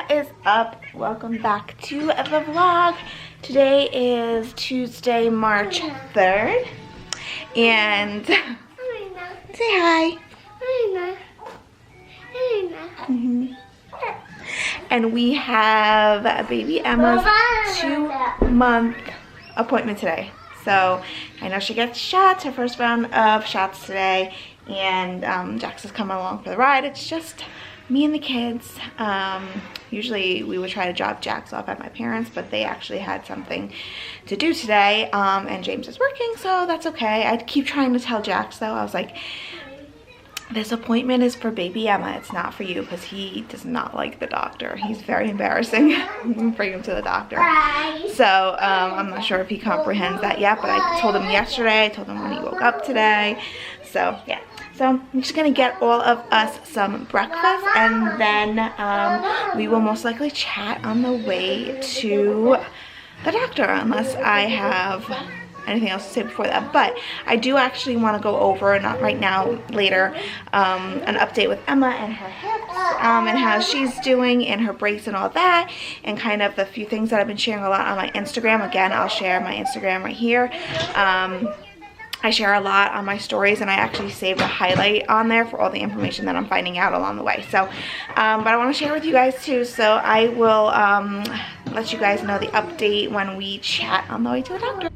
What is up? Welcome back to the vlog. Today is Tuesday, March 3rd. And say hi. And we have baby Emma's 2-month appointment today. So I know she gets shots, her first round of shots today. And Jax is coming along for the ride. It's just me and the kids. Usually we would try to drop Jax off at my parents', but they actually had something to do today, and James is working, so that's okay. I keep trying to tell Jax though, I was like, this appointment is for baby Emma, it's not for you, because he does not like the doctor. He's very embarrassing. Bring him to the doctor. So I'm not sure if he comprehends that yet, but I told him yesterday, I told him when he woke up today. So yeah. So I'm just gonna get all of us some breakfast, and then we will most likely chat on the way to the doctor, unless I have anything else to say before that. But I do actually want to go over, not right now, later, an update with Emma and her hips, and how she's doing, and her brace and all that, and kind of the few things that I've been sharing a lot on my Instagram. Again, I'll share my Instagram right here. I share a lot on my stories, and I actually saved a highlight on there for all the information that I'm finding out along the way. So, but I want to share with you guys too, so I will let you guys know the update when we chat on the way to the doctor.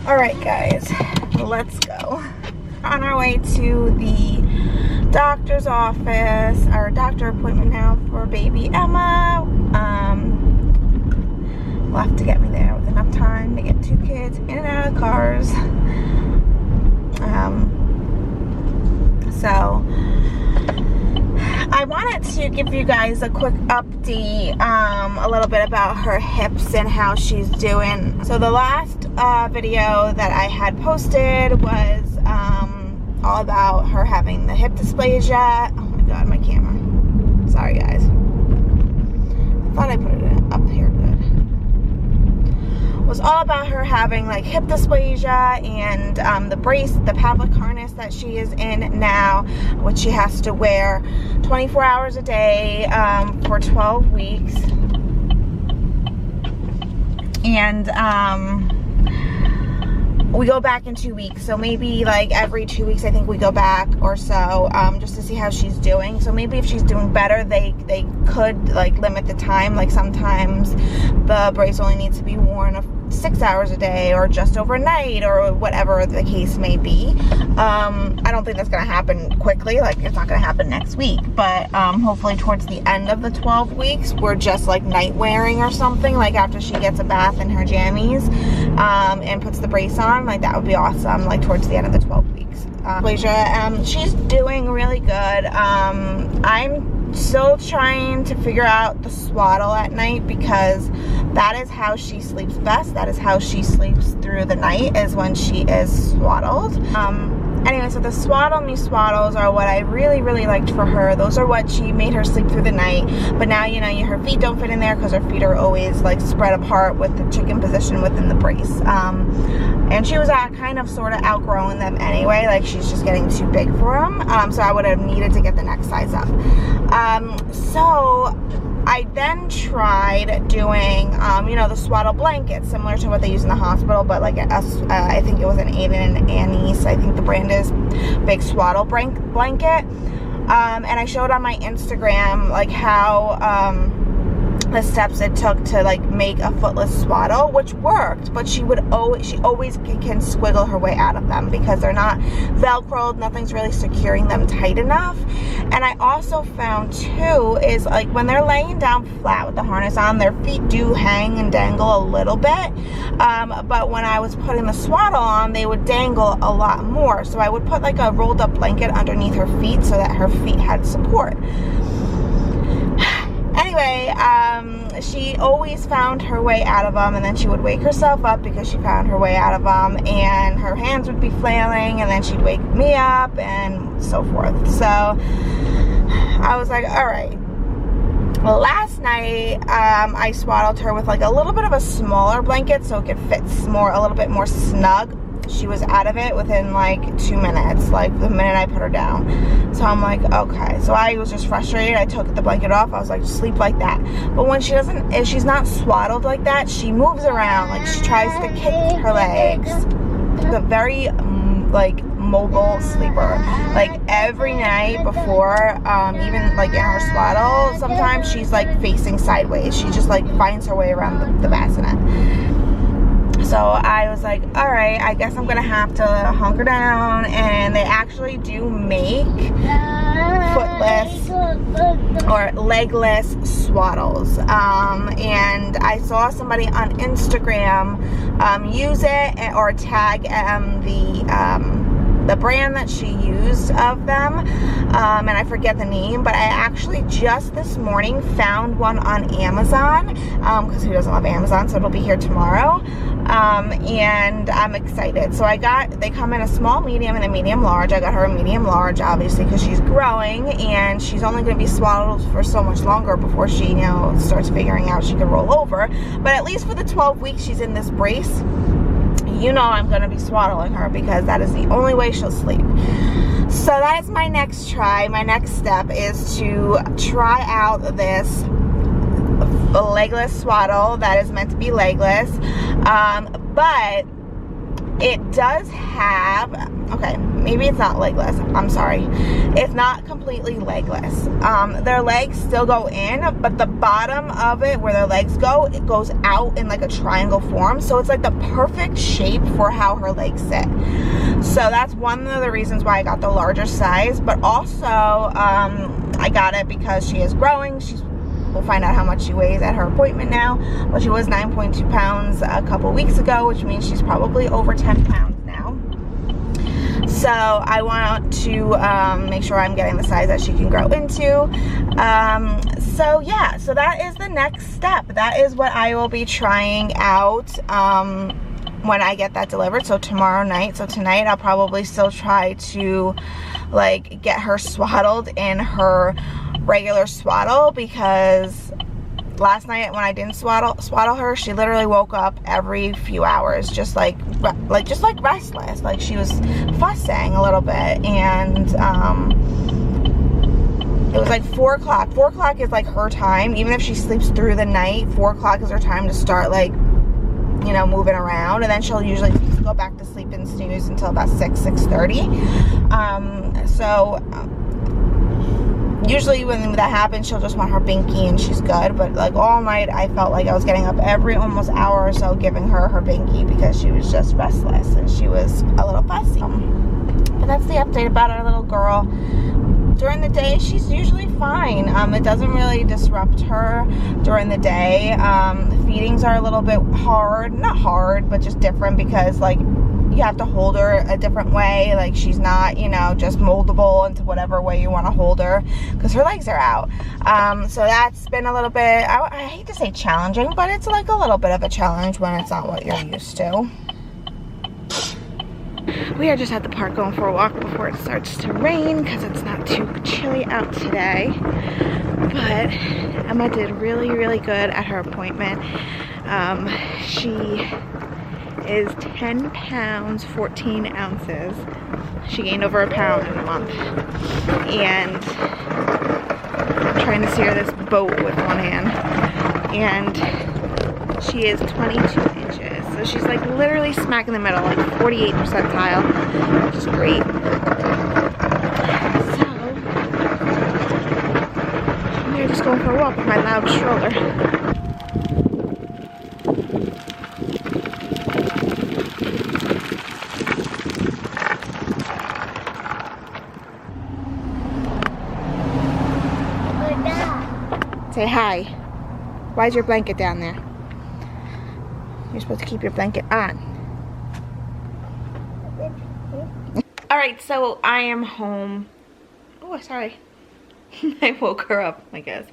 Alright guys, let's go. On our way to the doctor's office, our doctor appointment now for baby Emma. Will have to get me there with enough time to get 2 kids in and out of the cars. So I wanted to give you guys a quick update, a little bit about her hips and how she's doing. So the last video that I had posted was all about her having the hip dysplasia. Oh my god, my camera. Sorry guys. I thought I put it up here good. Was all about her having like hip dysplasia and the brace, the pelvic harness that she is in now, which she has to wear 24 hours a day for 12 weeks. And we go back in 2 weeks, so maybe like every 2 weeks I think we go back or so, just to see how she's doing. So maybe if she's doing better, they could like limit the time. Like sometimes the brace only needs to be worn 6 hours a day or just overnight or whatever the case may be. I don't think that's gonna happen quickly, like it's not gonna happen next week, but hopefully towards the end of the 12 weeks we're just like night wearing or something, like after she gets a bath in her jammies and puts the brace on, like that would be awesome, like towards the end of the 12 weeks. She's doing really good. I'm still trying to figure out the swaddle at night, because that is how she sleeps best. That is how she sleeps through the night, is when she is swaddled. Anyway, so the Swaddle Me Swaddles are what I really, really liked for her. Those are what she made her sleep through the night. But now, you know, her feet don't fit in there because her feet are always like spread apart with the chicken position within the brace. And she was kind of sort of outgrowing them anyway. Like she's just getting too big for them. So I would have needed to get the next size up. So I then tried doing, you know, the swaddle blanket, similar to what they use in the hospital, but like I think it was an Aiden and Annie's, I think the brand is Big Swaddle Blanket. And I showed on my Instagram like how the steps it took to like make a footless swaddle, which worked, but she always can squiggle her way out of them because they're not velcroed, nothing's really securing them tight enough. And I also found too is like when they're laying down flat with the harness on, their feet do hang and dangle a little bit, but when I was putting the swaddle on, they would dangle a lot more. So I would put like a rolled up blanket underneath her feet so that her feet had support. Anyway, she always found her way out of them, and then she would wake herself up because she found her way out of them, and her hands would be flailing, and then she'd wake me up, and so forth. So I was like, all right. Well, last night, I swaddled her with like a little bit of a smaller blanket so it could fit a little bit more snug. she was out of it within like 2 minutes, like the minute I put her down. So I'm like, okay. So I was just frustrated. I took the blanket off. I was like, sleep like that. But when she doesn't, if she's not swaddled like that, she moves around. Like she tries to kick her legs. The very like mobile sleeper. Like every night before, even like in her swaddle, sometimes she's like facing sideways. She just like finds her way around the bassinet. So I was like, all right, I guess I'm gonna have to hunker down. And they actually do make footless or legless swaddles. And I saw somebody on Instagram use it or tag the brand that she used of them, and I forget the name, but I actually just this morning found one on Amazon, because who doesn't love Amazon, so it'll be here tomorrow, and I'm excited. So they come in a small, medium, and a medium large. I got her a medium large, obviously, because she's growing, and she's only going to be swaddled for so much longer before she, you know, starts figuring out she can roll over, but at least for the 12 weeks she's in this brace, you know I'm going to be swaddling her, because that is the only way she'll sleep. So that is my next try. My next step is to try out this legless swaddle that is meant to be legless. But it does have, okay, maybe it's not legless. I'm sorry. It's not completely legless. Their legs still go in, but the bottom of it, where their legs go, it goes out in like a triangle form. So it's like the perfect shape for how her legs sit. So that's one of the reasons why I got the larger size. But also, I got it because she is growing. We'll find out how much she weighs at her appointment now. Well, she was 9.2 pounds a couple weeks ago, which means she's probably over 10 pounds now. So I want to make sure I'm getting the size that she can grow into. So yeah, so that is the next step. That is what I will be trying out when I get that delivered, so tomorrow night. So tonight I'll probably still try to like get her swaddled in her regular swaddle, because last night when I didn't swaddle her, she literally woke up every few hours, just like restless, like she was fussing a little bit. And it was like 4 o'clock. 4 o'clock is like her time. Even if she sleeps through the night, 4 o'clock is her time to start, like, you know, moving around. And then she'll usually go back to sleep and snooze until about 6:30. Usually when that happens, she'll just want her binky and she's good. But like all night, I felt like I was getting up every almost hour or so giving her her binky, because she was just restless and she was a little fussy. But that's the update about our little girl. During the day, she's usually fine. It doesn't really disrupt her during the day. Feedings are a little bit hard. Not hard, but just different, because like you have to hold her a different way. Like she's not, you know, just moldable into whatever way you want to hold her, because her legs are out. So that's been a little bit, I hate to say challenging, but it's like a little bit of a challenge when it's not what you're used to. We are just at the park going for a walk before it starts to rain, because it's not too chilly out today. But Emma did really, really good at her appointment. She is 10 pounds, 14 ounces. She gained over a pound in a month. And I'm trying to steer this boat with one hand. And she is 22 inches. So she's like literally smack in the middle, like 48 percentile, which is great. So, I'm here just going for a walk with my loud stroller. Say hi. Why is your blanket down there? You're supposed to keep your blanket on. Alright, so I am home. Oh, sorry. I woke her up, I guess.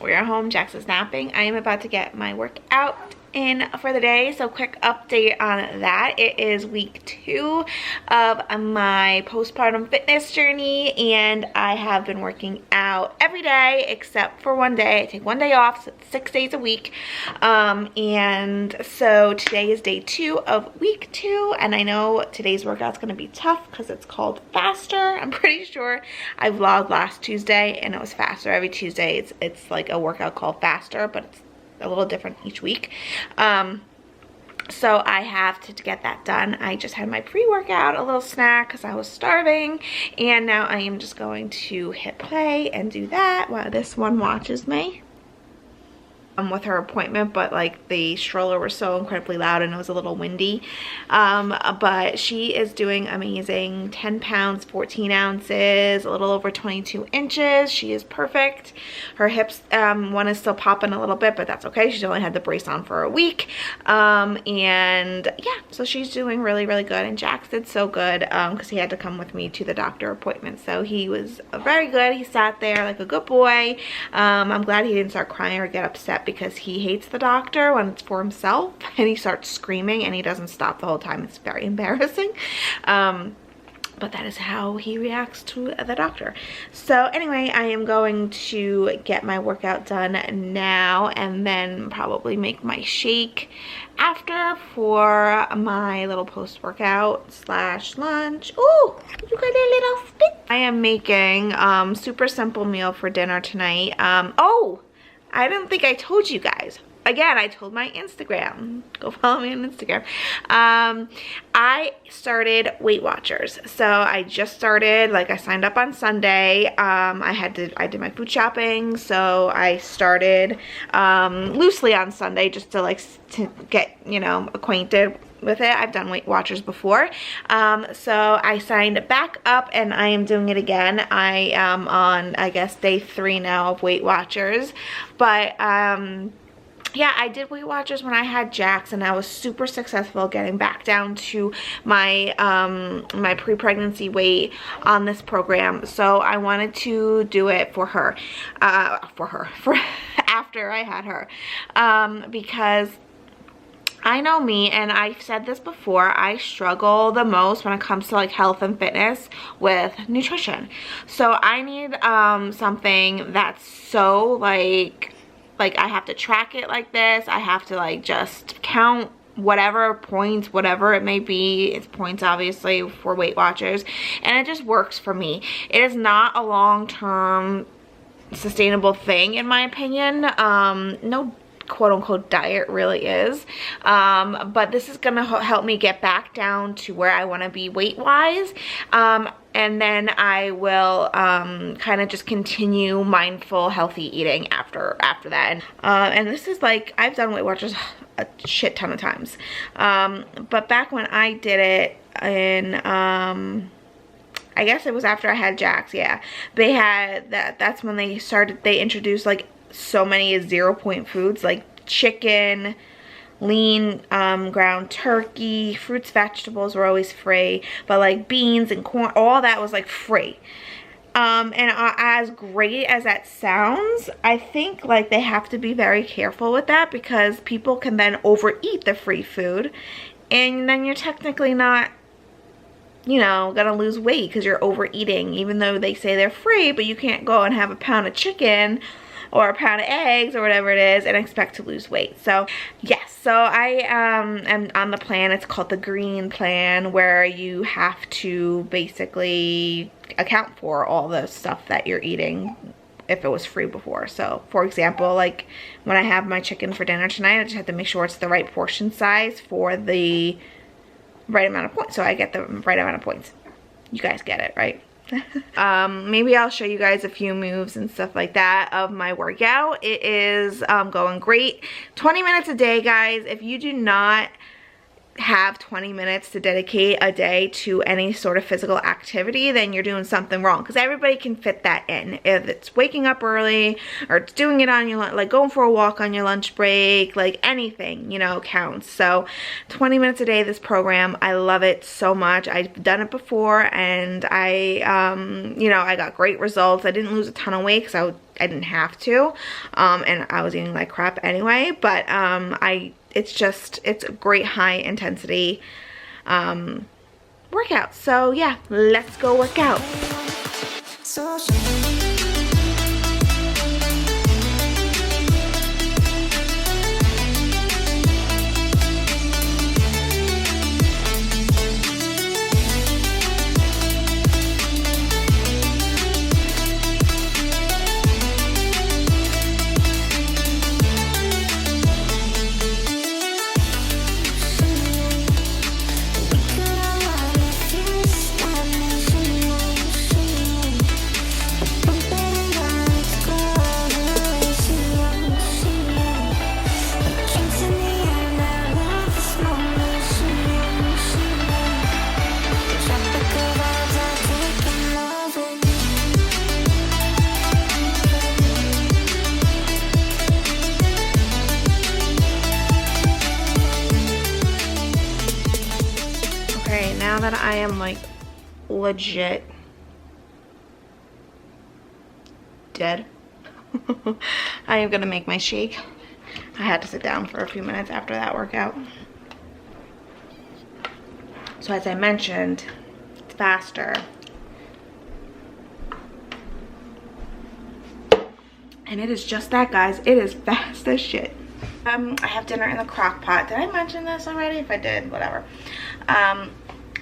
We're home. Jax is napping. I am about to get my workout in for the day, so quick update on that. It is week 2 of my postpartum fitness journey, and I have been working out every day except for one day. I take one day off, so it's 6 days a week. And so today is day 2 of week 2, and I know today's workout's gonna be tough because it's called Faster. I'm pretty sure I vlogged last Tuesday and it was Faster. Every Tuesday it's like a workout called Faster, but it's a little different each week. So I have to get that done. I just had my pre-workout, a little snack because I was starving, and now I am just going to hit play and do that while this one watches me. With her appointment, but like the stroller was so incredibly loud and it was a little windy, but she is doing amazing. 10 pounds 14 ounces, a little over 22 inches. She is perfect. Her hips, one is still popping a little bit, but that's okay. She's only had the brace on for a week, and yeah, so she's doing really good. And Jax did so good because he had to come with me to the doctor appointment, so he was very good. He sat there like a good boy. I'm glad he didn't start crying or get upset, because he hates the doctor when it's for himself, and he starts screaming and he doesn't stop the whole time. It's very embarrassing. But that is how he reacts to the doctor. So anyway, I am going to get my workout done now and then probably make my shake after for my little post-workout / lunch. Ooh, you got a little spit. I am making super simple meal for dinner tonight. Oh, I don't think I told you guys. Again, I told my Instagram. Go follow me on Instagram. I started Weight Watchers. So I just started, like I signed up on Sunday. I did my food shopping. So I started loosely on Sunday just to get, you know, acquainted with it. I've done Weight Watchers before. So I signed back up and I am doing it again. I am on, I guess, day 3 now of Weight Watchers. But yeah, I did Weight Watchers when I had Jax, and I was super successful getting back down to my my pre-pregnancy weight on this program. So I wanted to do it for her, for after I had her, because I know me, and I've said this before, I struggle the most when it comes to like health and fitness with nutrition. So I need something that's so like I have to track it like this. I have to like just count whatever points, whatever it may be. It's points obviously for Weight Watchers, and it just works for me. It is not a long-term sustainable thing in my opinion. No quote-unquote diet really is, but this is gonna help me get back down to where I want to be weight-wise, and then I will kind of just continue mindful healthy eating after that. And this is like, I've done Weight Watchers a shit ton of times, but back when I did it in I guess it was after I had Jax, yeah, they had that's when they introduced like so many 0 point foods like chicken, lean ground turkey, fruits, vegetables were always free, but like beans and corn, all that was like free. And as great as that sounds, I think like they have to be very careful with that, because people can then overeat the free food, and then you're technically not, you know, gonna lose weight because you're overeating, even though they say they're free. But you can't go and have a pound of chicken or a pound of eggs or whatever it is and expect to lose weight. So yes, so I am on the plan. It's called the green plan, where you have to basically account for all the stuff that you're eating if it was free before. So for example, like when I have my chicken for dinner tonight, I just have to make sure it's the right portion size for the right amount of points, so I get the right amount of points. You guys get it, right? Maybe I'll show you guys a few moves and stuff like that of my workout. It is going great. 20 minutes a day, guys. If you do not have 20 minutes to dedicate a day to any sort of physical activity, then you're doing something wrong, because everybody can fit that in. If it's waking up early, or it's doing it on your like going for a walk on your lunch break, like anything, you know, counts. So 20 minutes a day, this program, I love it so much. I've done it before, and I you know, I got great results. I didn't lose a ton of weight because I didn't have to, and I was eating like crap anyway, but it's a great high intensity workout. So yeah, let's go work out. Now that I am like legit dead, I am gonna make my shake. I had to sit down for a few minutes after that workout. So as I mentioned, it's faster. And it is just that, guys. It is fast as shit. I have dinner in the crock pot. Did I mention this already? If I did, whatever.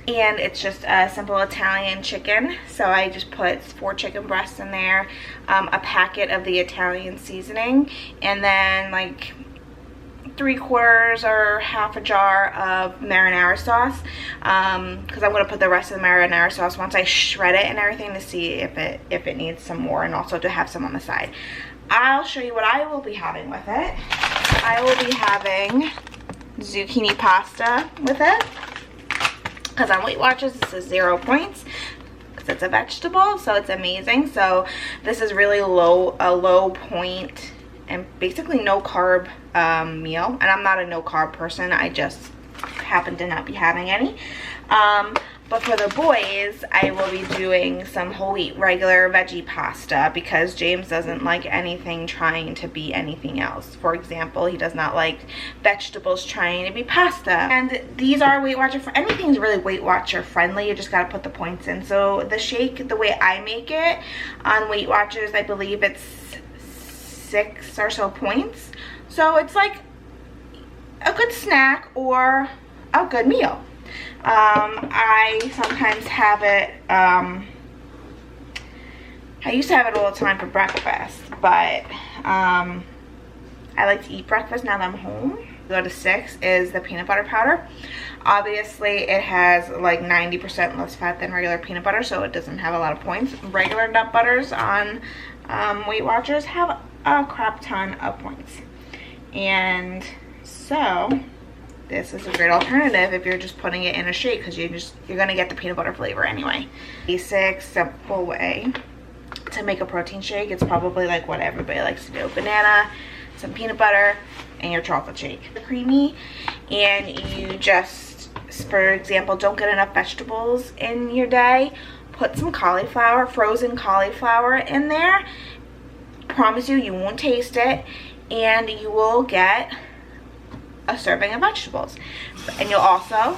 And it's just a simple Italian chicken. So I just put 4 chicken breasts in there, a packet of the Italian seasoning, and then like 3/4 or half a jar of marinara sauce, because I'm going to put the rest of the marinara sauce once I shred it and everything to see if it needs some more, and also to have some on the side. I'll show you what I will be having with it. I will be having zucchini pasta with it, because on Weight Watchers this is 0 points because it's a vegetable, so it's amazing. So this is really a low point and basically no carb meal, and I'm not a no carb person. I just happen to not be having any. But for the boys, I will be doing some whole wheat regular veggie pasta, because James doesn't like anything trying to be anything else. For example, he does not like vegetables trying to be pasta. And these are Weight Watcher for anything's really Weight Watcher friendly. You just gotta put the points in. So the shake, the way I make it on Weight Watchers, I believe it's 6 or so points. So it's like a good snack or a good meal. I sometimes have it, I used to have it all the time for breakfast, but I like to eat breakfast now that I'm home. Go to 6 is the peanut butter powder. Obviously it has like 90% less fat than regular peanut butter, so it doesn't have a lot of points. Regular nut butters on Weight Watchers have a crap ton of points. And so this is a great alternative if you're just putting it in a shake, because you're gonna get the peanut butter flavor anyway. Basic, simple way to make a protein shake. It's probably like what everybody likes to do: banana, some peanut butter, and your chocolate shake. Creamy, and you just, for example, don't get enough vegetables in your day, put some cauliflower, frozen cauliflower in there. Promise you won't taste it, and you will get a serving of vegetables, and you'll also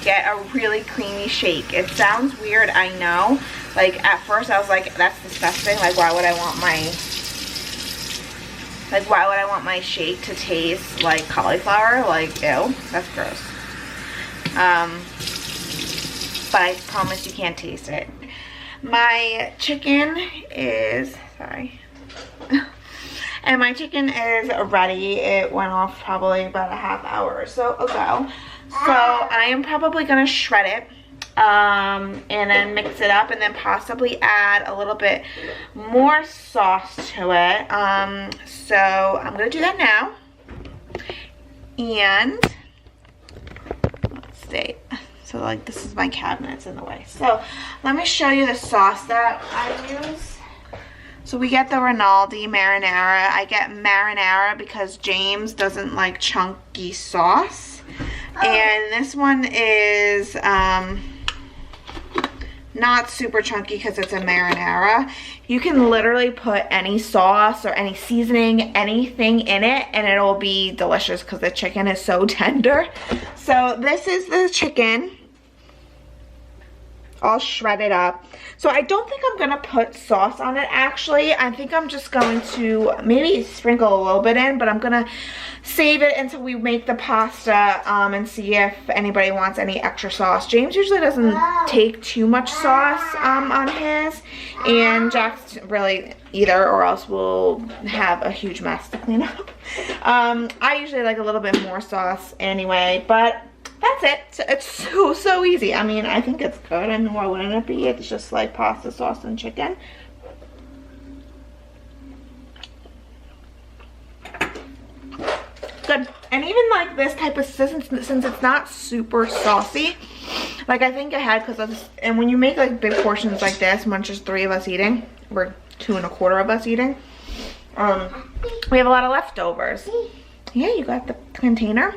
get a really creamy shake. It sounds weird, I know. Like at first I was like, that's disgusting. Like why would I want my shake to taste like cauliflower? Like ew, that's gross. But I promise you can't taste it. My chicken is, sorry. And my chicken is ready. It went off probably about a half hour or so ago. So I am probably gonna shred it and then mix it up, and then possibly add a little bit more sauce to it. So I'm gonna do that now. And let's see. So like this is my cabinet's in the way. So let me show you the sauce that I use. So we get the Rinaldi marinara. I get marinara because James doesn't like chunky sauce. And this one is not super chunky because it's a marinara. You can literally put any sauce or any seasoning, anything in it, and it'll be delicious because the chicken is so tender. So this is the chicken all shredded up. So I don't think I'm gonna put sauce on it actually. I think I'm just going to maybe sprinkle a little bit in, but I'm gonna save it until we make the pasta and see if anybody wants any extra sauce. James usually doesn't take too much sauce on his, and Jack's really either, or else we'll have a huge mess to clean up. I usually like a little bit more sauce anyway, but that's it. It's so easy. I mean, I think it's good. I mean, why wouldn't it be? It's just like pasta sauce and chicken. Good. And even like this type of, since it's not super saucy, like I think I had, because and when you make like big portions like this, when just 3 of us eating, we're 2 1/4 of us eating, we have a lot of leftovers. Yeah, you got the container.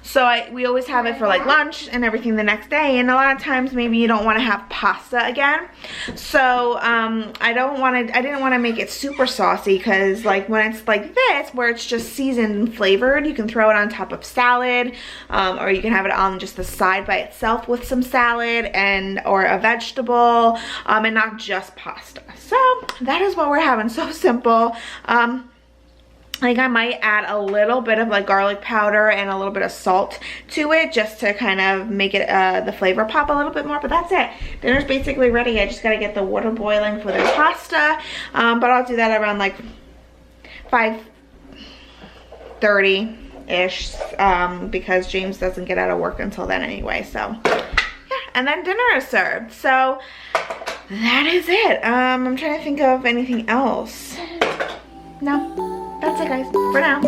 So we always have it for like lunch and everything the next day, and a lot of times maybe you don't want to have pasta again. So I didn't want to make it super saucy, because like when it's like this where it's just seasoned and flavored, you can throw it on top of salad, or you can have it on just the side by itself with some salad and or a vegetable, and not just pasta. So that is what we're having. So simple. I think I might add a little bit of like garlic powder and a little bit of salt to it, just to kind of make it the flavor pop a little bit more, but that's it. Dinner's basically ready. I just gotta get the water boiling for the pasta, but I'll do that around like 5:30-ish, because James doesn't get out of work until then anyway. So yeah, and then dinner is served. So that is it. I'm trying to think of anything else. No. That's it guys, for now.